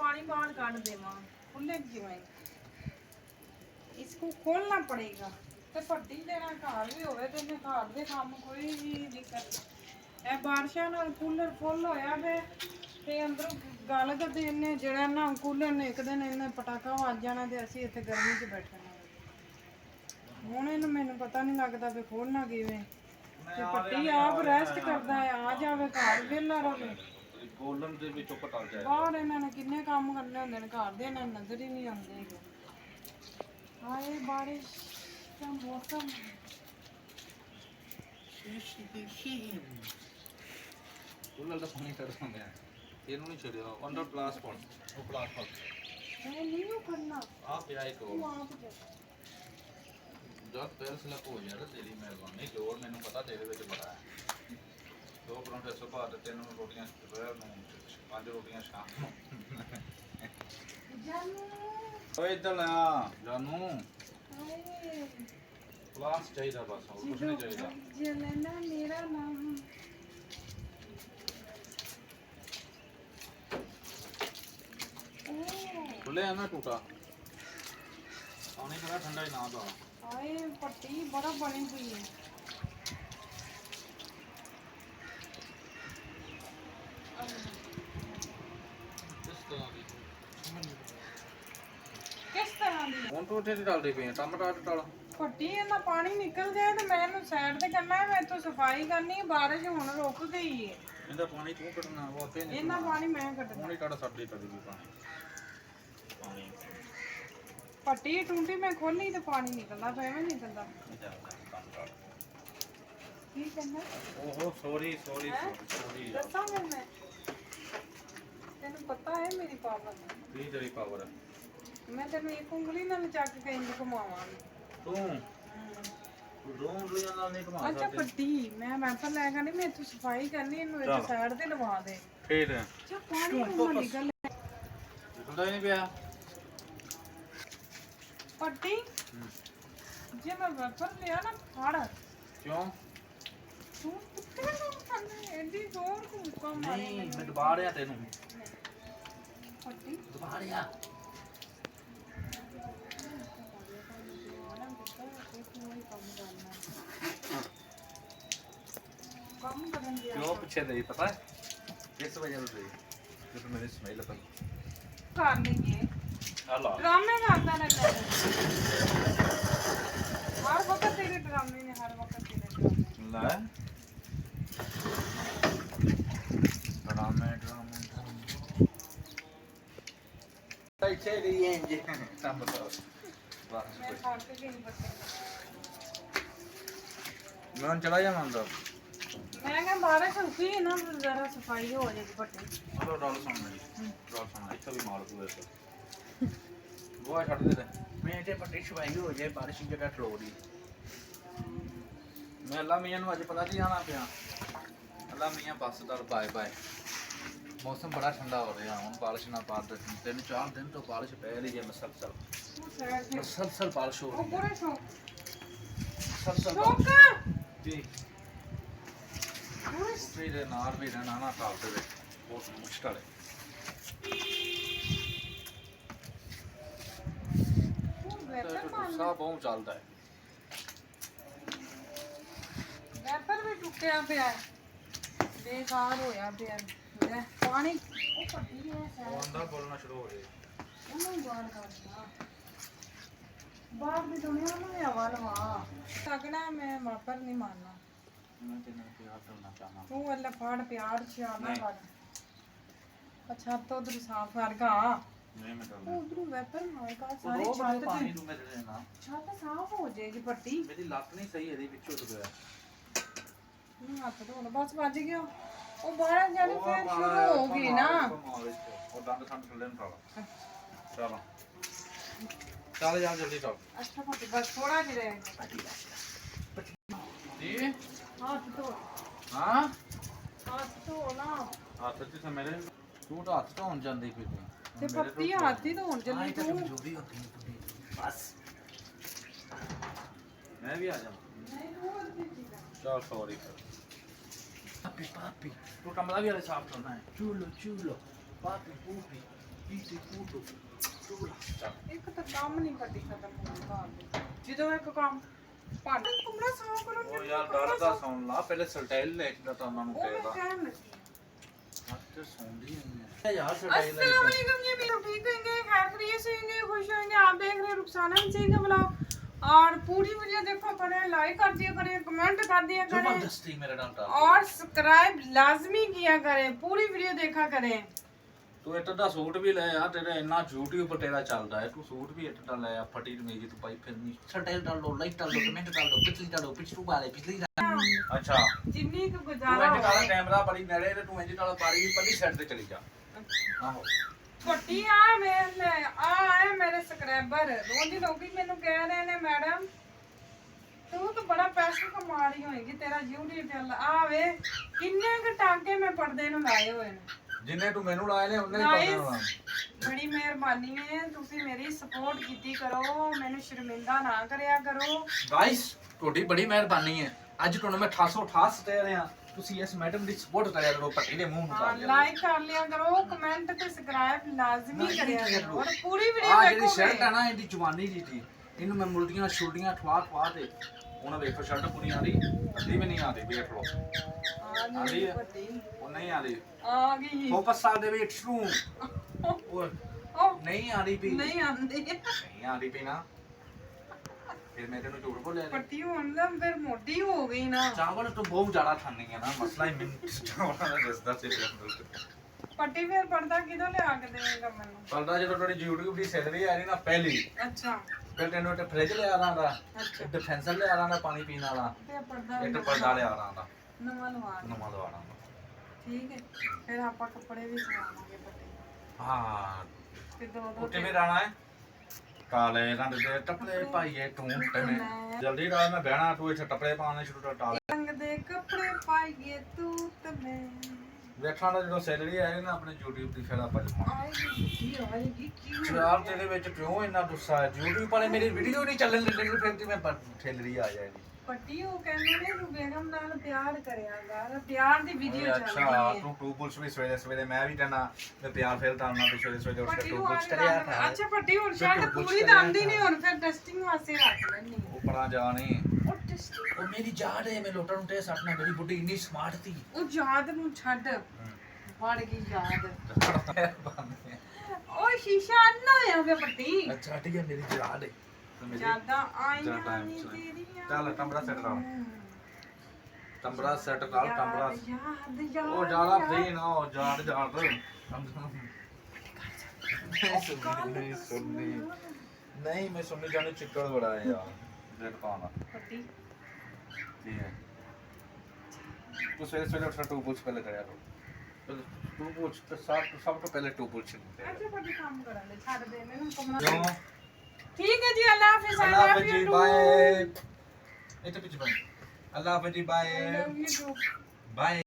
पानी बाहर काट देवा खुले जिवें इसको खोलना पड़ेगा ते पट्टी देना घर भी होवे ते ने घर दे काम कोई भी दिक्कत ए बारिशां नाल कूलर फुल होया ते अंदरों गल ते इन्ने जेड़ा ना कूलर ने एक दिन इन्ने पटाखा वज जाना ते ਅਸੀਂ ਇੱਥੇ ਗਰਮੀ 'ਚ ਬੈਠਣਾ ਹੁਣ ਇਹਨੂੰ ਮੈਨੂੰ ਪਤਾ ਨਹੀਂ ਲੱਗਦਾ ਵੀ ਖੋਲਣਾ ਕਿਵੇਂ ਤੇ ਪੱਟੀ ਆਪ ਰੈਸਟ ਕਰਦਾ ਹੈ ਆ ਜਾਵੇ ਘਰ ਵਿਹਲਾ ਰਵੇ ਗੋਲਨ ਦੇ ਵਿੱਚੋਂ ਪਟਾ ਜਾਏ ਬਾਹਰ ਇਹਨਾਂ ਨੇ ਕਿੰਨੇ ਕੰਮ ਕਰਨੇ ਹੁੰਦੇ ਨੇ ਘਰ ਦੇ ਇਹਨਾਂ ਨੂੰ ਨਜ਼ਰ ਹੀ ਨਹੀਂ ਆਉਂਦੇ ਆਏ ਬਾਰਿਸ਼ ਦਾ ਮੌਸਮ ਗੋਲਨ ਦਾ ਪਾਣੀ ਕੱਢ ਹੁੰਦਾ ਹੈ ਇਹਨੂੰ ਨਹੀਂ ਛੱਡਿਆ ਅੰਦਰ ਪਲਾਸ ਪਾਉਣ ਉਹ ਪਲਾਸ ਪਾ ਇਹ ਨਹੀਂ ਕਰਨਾ ਆ ਪਿਆ ਇੱਕ ਤੂੰ ਆਪ ਜਾ ਜਦ ਪੈਰਸ ਲਾ ਹੋ ਜਾਣਾ ਤੇਰੀ ਮਿਹਰਬਾਨੀ ਜੋਰ ਮੈਨੂੰ ਪਤਾ ਤੇਰੇ ਵਿੱਚ ਬੜਾ ਹੈ ਦੋ ਪਰੌਂਠੇ ਸੁਭਾਅ ਤੇ ਤਿੰਨ ਰੋਟੀਆਂ ਦੁਪਹਿਰ ਨੂੰ ਪੰਜ ਰੋਟੀਆਂ ਸ਼ਾਮ ਨੂੰ ਜਾਨੂ ਓਏ ਇੱਧਰ ਆ ਜਾਨੂ ਆਏ ਕਲਾਸ ਚਾਹੀਦਾ ਬਸ ਹੋਰ ਕੁਝ ਨਹੀਂ ਚਾਹੀਦਾ ਜਨਨਾ ਮੇਰਾ ਨਾਮ ਖੁੱਲੇ ਆ ਨਾ ਟੂਟਾ ਪਾਣੀ ਬੜਾ ਠੰਡਾ ਹੀ ਨਾ ਦਾ ਆਏ ਪੱਟੀ ਬੜਾ ਬਣੀ ਹੋਈ ਹੈ ਕਿਸ ਤਰ੍ਹਾਂ ਦੀ ਹੁਣ ਤੂੰ ਉੱਥੇ ਦੀ ਡਲਦੀ ਪਈ ਟਮਾਟਰ ਟਲ ਪੱਟੀ ਇਹਨਾਂ ਪਾਣੀ ਨਿਕਲ ਜਾਏ ਤੇ ਮੈਂ ਇਹਨੂੰ ਸਾਈਡ ਤੇ ਕਰਨਾ ਹੈ ਮੈਂ ਇੱਥੋਂ ਸਫਾਈ ਕਰਨੀ ਹੈ ਬਾਰਿਸ਼ ਹੁਣ ਰੁਕ ਗਈ ਹੈ ਇਹਦਾ ਪਾਣੀ ਤੂੰ ਕੱਢਣਾ ਉਹ ਆਪੇ ਨਹੀਂ ਇਹਨਾਂ ਪਾਣੀ ਮੈਂ ਕੱਢਣਾ ਹੁਣ ਹੀ ਕੱਢ ਛੱਡ ਦੇ ਕਦੀ ਵੀ ਪਾਣੀ ਪੱਟੀ ਟੁੰਡੀ ਮੈਂ ਖੋਲੀ ਤੇ ਪਾਣੀ ਨਿਕਲਦਾ ਪਿਆ ਐਵੇਂ ਨਿਕਲਦਾ ਕੀ ਕਰਨਾ ਓਹੋ ਸੌਰੀ ਸੌਰੀ ਸੌਰੀ ਦੱਸਾਂ ਫਿਰ ਮੈਂ ਤੈਨੂੰ ਪਤਾ ਹੈ ਮੇਰੀ ਪਾਵਰ ਕੀ ਤੇਰੀ ਪਾਵਰ ਹੈ ਮੈਂ ਤੈਨੂੰ ਇੱਕ ਉਂਗਲੀ ਨਾਲ ਚੱਕ ਕੇ ਇੰਜ ਘੁਮਾਵਾਂਗੀ ਤੂੰ ਦੋ ਉਂਗਲੀਆਂ ਨਾਲ ਨਹੀਂ ਘੁਮਾ ਅੱਛਾ ਪੱਟੀ ਮੈਂ ਤਾਂ ਲੈ ਕੇ ਨਹੀਂ ਮੈਂ ਇੱਥੋਂ ਸਫਾਈ ਕਰਨੀ ਇਹਨੂੰ ਇੱਥੇ ਸਾਈਡ ਤੇ ਲਵਾ ਦੇ ਠੀਕ ਹੈ ਅੱਛਾ ਪਾਣੀ ਨੂੰ ਨਿਕਲ ਨਿਕਲਦਾ ਹੀ ਨਹੀਂ ਪਿਆ ਪੱਟੀ ਜੇ ਮੈਂ ਵੈਪਰ ਲਿਆ ਨਾ ਫੜ ਕਿਉਂ ਤੂੰ ਕਿੱਥੇ ਕੰਮ ਕਰਨਾ ਐਡੀ ਜ਼ੋਰ ਤੂੰ ਕੰਮ ਮਾਰੇ ਨਹੀਂ ਮੈਂ ਦਬਾ ਰਿਹਾ ਤੈਨੂੰ ਪੱਟੀ ਦਬਾ ਰਿਹਾ ਕੰਮ ਕਰਨ ਦੀ ਕਿਉਂ ਪਿੱਛੇ ਨਹੀਂ ਪਤਾ ਕਿਸ ਵਜ੍ਹਾ ਤੋਂ ਨਹੀਂ ਜਦੋਂ ਮੇਰੇ ਸਮੈਲ ਪਈ ਕਰ ਲਈਏ ਆ ਲਾ ਡਰਾਮੇ ਕਰਦਾ ਰਹਿੰਦਾ ਹਰ ਵਕਤ ਤੇਰੇ ਡਰਾਮੇ ਨੇ ਹਰ ਵਕਤ ਤੇਰੇ ਡਰਾਮੇ ਲੈ ਡਰਾਮੇ ਇੱਥੇ ਰਹੀ ਹੈ ਜੀ ਕੰਮ ਕਰੋ ਬਸ ਮੈਂ ਥੱਕ ਗਈ ਬੱਤੇ ਮੈਂ ਹੁਣ ਚਲਾ ਜਾਵਾਂ ਅੰਦਰ ਮੈਂ ਕਿਹਾ ਬਾਰਿਸ਼ ਹੁੰਦੀ ਹੈ ਨਾ ਜ਼ਰਾ ਸਫਾਈ ਹੋ ਜਾਏਗੀ ਬੱਤੇ ਹਲੋ ਡਾਲ ਸੁਣ ਮੇਰੀ ਡਾਲ ਸੁਣ ਇੱਥੇ ਵੀ ਮਾਰ ਦੂ ਐਸੇ ਉਹ ਛੱਡ ਦੇ ਮੈਂ ਤੇ ਪੱਟੀ ਛਵਾਈ ਹੋ ਜਾਏ ਬਾਰਿਸ਼ ਦੀ ਜਗ੍ਹਾ ਖਲੋ ਦੀ ਮੈਂ ਅੱਲਾ ਮੀਆਂ ਨੂੰ ਅੱਜ ਪਤਾ ਨਹੀਂ ਆਣਾ ਪਿਆ ਅੱਲਾ ਮੀਆਂ ਬੱਸ ਦਾ ਬਾਏ ਬਾਏ ਮੌਸਮ ਬੜਾ ਠੰਡਾ ਹੋ ਰਿਹਾ ਹੁਣ ਬਾਰਿਸ਼ ਨਾ ਪਾ ਦੇ 3-4 ਦਿਨ ਤੋਂ ਬਾਰਿਸ਼ ਪੈ ਰਹੀ ਹੈ ਮਸਲਸਲ ਮਸਲਸਲ ਬਾਰਿਸ਼ ਹੋ ਉਹ ਰਹੀ ਹੈ ਪੂਰੇ ਸ਼ੌਕ ਮਸਲਸਲ ਸ਼ੌਕ ਜੀ ਪੂਰੇ ਦੇ ਨਾਲ ਵੀ ਰਹਿਣਾ ਨਾ ਸਾਲ ਦੇ ਵਿੱਚ ਬਹੁਤ ਮੁਸ਼ਕਲ ਹੈ ਸਾਹ ਬਹੁਤ ਚੱਲਦਾ ਹੈ ਵੈਪਰ ਵੀ ਟੁੱਟਿਆ ਪਿਆ ਬੇਕਾਰ ਹੋਇਆ ਪਿਆ ਲੈ ਪਾਣੀ ਉਹ ਪੱਟੀ ਹੈ ਉਹ ਅੰਦਰ ਬੋਲਣਾ ਸ਼ੁਰੂ ਹੋ ਜਾਏ ਉਹਨੂੰ ਬਾਹਰ ਕਰਨਾ ਬਾਹਰ ਦੀ ਦੁਨੀਆ ਨੂੰ ਵੀ ਹਵਾ ਲਵਾ ਤਗੜਾ ਮੈਂ ਵਾਪਰ ਨਹੀਂ ਮਾਰਨਾ ਮੈਂ ਤੈਨੂੰ ਪਿਆਰ ਕਰਨਾ ਚਾਹਨਾ ਤੂੰ ਵੱਲ ਫੜ ਪਿਆਰ ਚਾਹਨਾ ਨਹੀਂ। ਕਰ ਅੱਛਾ ਤੋਂ ਉਧਰ ਸਾਫ ਕਰਗਾ ਨਹੀਂ ਮੈਂ ਕਰਨਾ ਉਧਰ ਵੈਪਰ ਮਾਰਗਾ ਸਾਰੀ ਉਹ ਛੱਤ ਪਾਣੀ ਤੇ ਨੂੰ ਮੇਰੇ ਦੇਣਾ ਛੱਤ ਸਾਫ ਹੋ ਜਾਏਗੀ ਪੱਟੀ ਮੇਰੀ ਲੱਤ ਨਹੀਂ ਸਹੀ ਇਹਦੇ ਵਿੱਚੋਂ ਡੁੱਬਿਆ ਨੂੰ ਹੱਥ ਧੋਣਾ ਬਸ ਵੱਜ ਗਿਆ ਉਹ ਬਾਹਰ ਜਾਣੀ ਫੇਰ ਸ਼ੁਰੂ ਹੋ ਗਈ ਨਾ ਉਹ ਦੰਦ ਖੰਡ ਥੱਲੇ ਨੂੰ ਪਾ ਚਲੋ ਚੱਲ ਜਾ ਜਲਦੀ ਚੱਲ ਅੱਛਾ ਪੱਟੀ ਬਸ ਥੋੜਾ ਜਿਹਾ ਰਹਿ ਜੀ ਹੱਥ ਧੋ ਹਾਂ ਹੱਥ ਧੋ ਨਾ ਹੱਥ ਚ ਤਾਂ ਮੇਰੇ ਤੂੰ ਤਾਂ ਹੱਥ ਧੋਣ ਜਾਂਦੀ ਪਈ ਤੂੰ ਤੇ ਪੱਤੀ ਹੱਥ ਹੀ ਧੋਣ ਚੱਲੀ ਤੂੰ ਜੋੜੀ ਹੁੰਦੀ ਹੈ ਬਸ ਮੈਂ ਵੀ ਆ ਜਾਵਾਂ ਨਹੀਂ ਤੂੰ ਅੱਧੀ ਚੀਜ਼ ਚਲ sorry papi, papi, tu cambiavi le sabato, dai. Ciullo, ciullo, papi, pupi, ਸੀ ਤੂੰ ਇੱਕ ਤਾਂ ਕੰਮ ਨਹੀਂ ਪੱਟੀ ਖਤਮ ਹੁੰਦਾ ਘਰ ਦੇ ਜਦੋਂ ਇੱਕ ਕੰਮ ਭਾਂਡੇ ਕਮਰਾ ਸਾਫ਼ ਕਰੋ ਉਹ ਯਾਰ ਡਰਦਾ ਸੁਣ ਲਾ ਪਹਿਲੇ ਸਟਾਈਲ ਲੈ ਕੇ ਤਾਂ ਉਹਨਾਂ ਨੂੰ ਉਹ ਮੈਂ ਕਹਿਦਾ ਕਹਿਣ ਲੱਗੀ ਅੱਜ ਸੌਂਦੀ ਨਹੀਂ ਯਾਰ ਸਟਾਈਲ ਲੈ अस्सलाम वालेकुम जी मेरे ठीक होंगे खैर खैरियत से होंगे खुश होंगे आप देख रहे हैं रुखसाना सिंह का ब्लॉग और पूरी वीडियो देखो करें लाइक कर दिया करें कमेंट कर दिया करें ਜ਼ਬਰਦਸਤੀ ਮੇਰੇ ਨਾਲ ਡਰ और सब्सक्राइब लाजमी किया करें पूरी वीडियो देखा करें ਤੂੰ ਇੱਟ ਦਾ ਸੂਟ ਵੀ ਲੈ ਆ ਤੇਰਾ ਇੰਨਾ YouTube ਤੇਰਾ ਚੱਲਦਾ ਹੈ ਤੂੰ ਸੂਟ ਵੀ ਇੱਟ ਦਾ ਲੈ ਆ ਫਟੀ ਮੇਜੀ ਤੂੰ ਪਾਈ ਫਿਰਨੀ ਸਟਾਈਲ ਡਾਲ ਲੋ ਲਾਈਕ ਡਾਲ ਲੋ ਕਮੈਂਟ ਡਾਲ ਲੋ ਪਿਛਲੀ ਵਾਲੇ ਅੱਛਾ जिन्नी को ਤੂੰ गुजारा ਇੰਜ ਕਾਲਾ ਕੈਮਰਾ ਬੜੀ ਨੇੜੇ ਤੇ ਤੂੰ ਇੰਜ ਨਾਲ ਪਾਰੀ ਵੀ ਪੱਲੀ ਸਾਈਡ ਤੇ ਚਲੀ ਜਾ ਆਹੋ छोटी आ है मेरे सब्सक्राइबर रोज ही लोग मैंने कह रहे ने मैडम तू तो बड़ा पैसा कमा रही होएगी तेरा YouTube चल आ वे किन्ने क टांके मैं पर्दे नु लाए हुए ने ਜਿੰਨੇ ਤੂੰ ਮੈਨੂੰ ਲਾਏ ਨੇ ਉਹਨੇ ਹੀ ਪਤਾ ਹੋਣਾ बड़ी मेहरबानी है तुसी मेरी सपोर्ट कीती करो मैंने शर्मिंदा ना करया करो ਗਾਇਸ ਤੁਹਾਡੀ ਬੜੀ ਮਿਹਰਬਾਨੀ ਹੈ ਅੱਜ ਤੁਹਾਨੂੰ ਮੈਂ 888 ਦੇ ਰਿਹਾ ਤੁਸੀਂ ਇਸ ਮੈਡਮ ਦੀ ਸਪੋਰਟ ਕਰਿਆ ਕਰੋ ਪੱਟੀ ਦੇ ਮੂੰਹ ਨੂੰ ਕਰ ਲਿਆ लाइक कर लिया करो कमेंट ते सब्सक्राइब लाजमी करया करो और पूरी वीडियो ਆ ਜਿਹੜੀ ਸ਼ਰਟ देखो ਹੈ ਨਾ ਇਹਦੀ ਜਵਾਨੀ ਦੀ ਸੀ ਇਹਨੂੰ ਮੈਂ ਮੁਰਦੀਆਂ ਛੁੱਟੀਆਂ ਠਵਾ ਤੇ ਹੁਣ ਵੇਖੋ ਸ਼ਰਟ ਪੂਰੀ ਆਦੀ ਅੱਧੀ ਵੀ ਨਹੀਂ ਆਦੀ ਵੇਖ ਲਓ आ ਆਦੀ ਹੈ गई ਉਹ ਨਹੀਂ ਆਦੀ आ गई ਫੋਕਸ ਸਾਲ ਦੇ ਵਿੱਚ ਨੂੰ ਉਹ ओ ਨਹੀਂ ਆਦੀ ਵੀ नहीं आंदी ਨਹੀਂ ਆਦੀ ਵੀ ਨਾ ਫਿਰ ਮੈਂ ਤੈਨੂੰ ਝੂਠ ਬੋਲਿਆ ਪੱਟੀ ਹੋਣ ਦਾ ਫਿਰ ਮੋਟੀ ਹੋ ਗਈ ਨਾ ਚਾਵਲ ਤੂੰ ਬਹੁਤ ਜ਼ਿਆਦਾ ਖਾਣੀ ਹੈ ਨਾ ਮਸਲਾ ਹੀ ਮੈਨੂੰ ਚਾਵਲਾਂ ਦਾ ਦੱਸਦਾ ਸੀ ਪੱਟੀ ਫਿਰ ਪਰਦਾ ਕਿਦੋਂ ਲਿਆ ਕੇ ਦੇਵੇਂਗਾ ਮੈਨੂੰ ਪਰਦਾ ਜਦੋਂ ਤੁਹਾਡੀ YouTube ਦੀ ਸੈਲਰੀ ਆ ਰਹੀ ਨਾ ਪਹਿਲੀ ਅੱਛਾ ਫਿਰ ਤੈਨੂੰ ਇੱਕ ਫ੍ਰਿਜ ਲਿਆ ਦਾਂਗਾ ਅੱਛਾ ਇੱਕ ਡਿਫੈਂਸਰ ਲਿਆ ਦਾਂਗਾ ਪਾਣੀ ਪੀਣ ਵਾਲਾ ਤੇ ਪਰਦਾ ਇੱਕ ਪਰਦਾ ਲਿਆ ਦਾਂਗਾ ਨਵਾਂ ਲਵਾ ਦੇ। ਨਵਾਂ ਦਵਾ ਦਾਂਗਾ ਠੀਕ ਹੈ ਫਿਰ ਆਪਾਂ ਕੱਪੜੇ ਵੀ ਸਵਾਵਾਂਗੇ ਪੱਟੀ ਹਾਂ ਤੇ ਦੋ ਦੋ ਉੱਥੇ ਵੀ ਰਾਣਾ ਹੈ ਕਾਲੇ ਰੰਗ ਦੇ ਟੱਪਲੇ ਪਾਈਏ ਤੂੰ ਤੈਨੇ ਜਲਦੀ ਰਾਤ ਮੈਂ ਬਹਿਣਾ ਤੂੰ ਇੱਥੇ ਟੱਪਲੇ ਪਾਉਣੇ ਸ਼ੁਰੂ ਕਰ ਟਾਲੇ ਰੰਗ ਦੇ ਕੱਪੜੇ ਪਾਈਏ ਤੂੰ ਤੇ ਮੈਂ ਵੇਖਾਂ ਦਾ ਜਦੋਂ ਸੈਲਰੀ ਆਏ ਨਾ ਆਪਣੇ YouTube ਦੀ ਫਿਰ ਆਪਾਂ ਜਮਾ ਆਏਗੀ ਕੀ ਆਏਗੀ ਕੀ ਯਾਰ ਤੇਰੇ ਵਿੱਚ ਕਿਉਂ ਇੰਨਾ ਗੁੱਸਾ ਹੈ YouTube ਵਾਲੇ ਮੇਰੀ ਵੀਡੀਓ ਨਹੀਂ ਚੱਲਣ ਦਿੰਦੇ ਫਿਰ ਕਿਵੇਂ ਸੈਲਰੀ ਆ ਜਾਏਗੀ ਪੱਟੀ ਉਹ ਕਹਿੰਦੇ ਨੇ ਤੂੰ ਬੇਗਮ ਨਾਲ ਪਿਆਰ ਕਰਿਆ ਕਰ ਪਿਆਰ ਦੀ ਵੀਡੀਓ ਚੱਲ ਅੱਛਾ ਰਹੀ ਹੈ ਤੂੰ ਟੂ ਪੁਲਸ ਵੀ ਸਵੇਰੇ ਸਵੇਰੇ ਮੈਂ ਵੀ ਕਹਿੰਦਾ ਮੈਂ ਪਿਆਰ ਫਿਰ ਤਾਂ ਤੂੰ ਸਵੇਰੇ ਸਵੇਰੇ ਉੱਠ ਕੇ ਪੱਟੀ ਟੂ ਨੂੰ ਪੁਲਸ ਕਰਿਆ ਆ ਕਰ ਅੱਛਾ ਪੱਟੀ ਹੁਣ ਸ਼ਾਇਦ ਟੂ ਪੁਲਸ ਪੂਰੀ ਕਰਿਆ ਤਾਂ ਆਂਦੀ ਨਹੀਂ ਕਰ। ਹੁਣ ਫਿਰ ਟੈਸਟਿੰਗ ਵਾਸਤੇ ਰੱਖ ਲੈਣੀ ਉਪਰਾਂ ਜਾ ਨਹੀਂ ਉਹ ਟੈਸਟਿੰਗ ਉਹ ਮੇਰੀ ਯਾਦ ਹੈ ਮੈਂ ਲੋਟਾਂ ਨੂੰ ਤੇ ਸੱਟਣਾ ਮੇਰੀ ਬੁੱਢੀ ਇੰਨੀ ਸਮਾਰਟ ਸੀ ਉਹ ਯਾਦ ਨੂੰ ਛੱਡ ਵੜ ਗਈ ਯਾਦ ਉਹ ਸ਼ੀਸ਼ਾ ਅੰਨਾ ਹੋਇਆ ਵੇ ਪੱਟੀ ਅੱਛਾ ਠੀਕ ਹੈ ਮੇਰੀ ਯਾਦ ਹੈ ਜਿਆਦਾ ਆਈਆਂ ਜ਼ਿਆਦਾ time ਨਹੀਂ ਚ। ਤੇਰੀਆਂ ਚੱਲ ਟੰਬਰਾ ਸੈੱਟ ਕਰ ਟੰਬਰਾ ਸੈੱਟ ਕਰ ਟੰਬਰਾ ਯਾਦ ਯਾਦ ਉਹ ਜ਼ਿਆਦਾ ਫਰੀ ਨਾ ਹੋ ਜਾੜ ਜਾੜ ਨਹੀਂ ਸੁਣਨੀ ਨਹੀਂ ਮੈਂ ਸੁਣਨੀ ਜਾਣੇ ਚਿੱਕੜ ਬੜਾ ਹੈ ਯਾਰ ਰੇਟ ਪਾਣਾ ਪੱਟੀ ਠੀਕ ਹੈ ਤੂੰ ਸਵੇਰੇ ਸਵੇਰੇ ਉੱਠ ਟੂ ਪੁਲਸ ਪਹਿਲੇ ਕਰਿਆ ਕਰੋ ਟੂ ਪੁਲਸ ਤੇ ਸਭ ਤੋਂ ਪਹਿਲੇ ਟੂ ਪੁਲਸ ਅੱਛਾ ਪੱਟੀ ਕੰਮ ਕਰਨ ਦੇ ਛੱਡ ਦੇ ਮੈਨੂੰ ਕਮਰਾ ਕਿਉਂ ਠੀਕ ਹੈ ਜੀ ਅੱਲਾਹ ਹਾਫਿਜ਼ ਅੱਲਾ ਹਾਫਿਜ਼ ਜੀ ਬਾਏ ਇੱਥੇ ਪਿੱਛੇ ਬਾਏ ਅੱਲਾ ਹਾਫਿਜ਼ ਜੀ bye I love you too. Bye